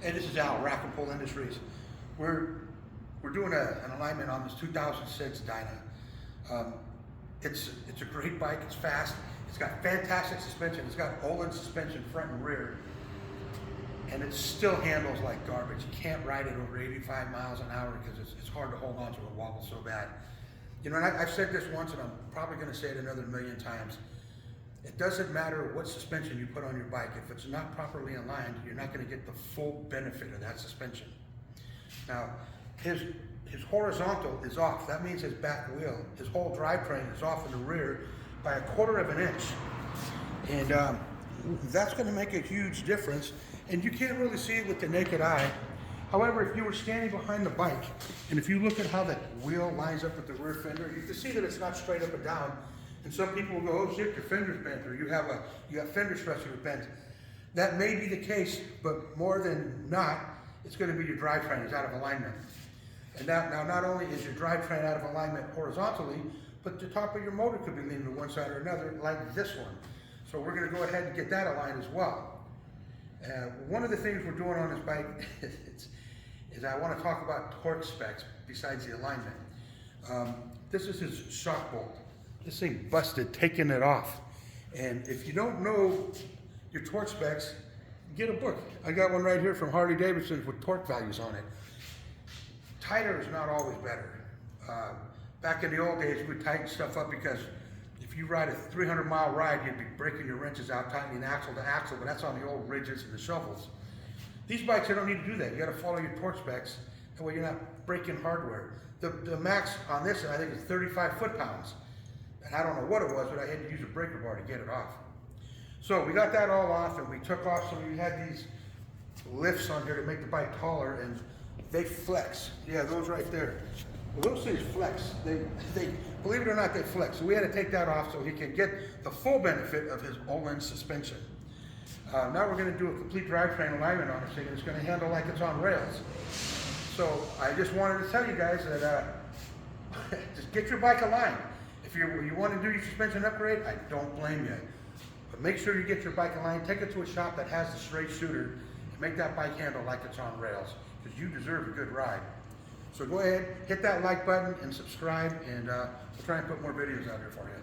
Hey, this is Al, Rack and Pull Industries. We're doing an alignment on this 2006 Dyna. It's a great bike. It's fast. It's got fantastic suspension. It's got OLED suspension front and rear, and it still handles like garbage. You can't ride it over 85 miles an hour because it's hard to hold on to. It wobbles so bad. You know, and I've said this once, and I'm probably going to say it another million times. It doesn't matter what suspension you put on your bike. If it's not properly aligned, you're not going to get the full benefit of that suspension. Now, his horizontal is off. That means his back wheel, his whole drivetrain is off in the rear by 1/4 of an inch. And that's going to make a huge difference. And you can't really see it with the naked eye. However, if you were standing behind the bike, and if you look at how that wheel lines up with the rear fender, you can see that it's not straight up and down. And some people will go, oh shit, your fender's bent, or you have fender stress that are bent. That may be the case, but more than not, it's going to be your drivetrain is out of alignment. And now not only is your drivetrain out of alignment horizontally, but the top of your motor could be leaning to one side or another, like this one. So we're going to go ahead and get that aligned as well. One of the things we're doing on this bike is I want to talk about torque specs besides the alignment. This is his shock bolt. This thing busted, taking it off. And if you don't know your torque specs, get a book. I got one right here from Harley-Davidson with torque values on it. Tighter is not always better. Back in the old days, we'd tighten stuff up because if you ride a 300-mile ride, you'd be breaking your wrenches out, tightening axle to axle, but that's on the old ridges and the shovels. These bikes, you don't need to do that. You got to follow your torque specs, that way you're not breaking hardware. The max on this, I think, is 35 foot-pounds. And I don't know what it was, but I had to use a breaker bar to get it off. So we got that all off, and we took off, so we had these lifts on here to make the bike taller, and they flex. Yeah, those right there. Well, those things flex. They believe it or not, they flex. So we had to take that off so he can get the full benefit of his OLED suspension. Now we're going to do a complete drivetrain alignment on this thing, and it's going to handle like it's on rails. So I just wanted to tell you guys that just get your bike aligned. If you want to do your suspension upgrade, I don't blame you. But make sure you get your bike aligned, take it to a shop that has the straight shooter, and make that bike handle like it's on rails, because you deserve a good ride. So go ahead, hit that like button and subscribe, and we'll try and put more videos out here for you.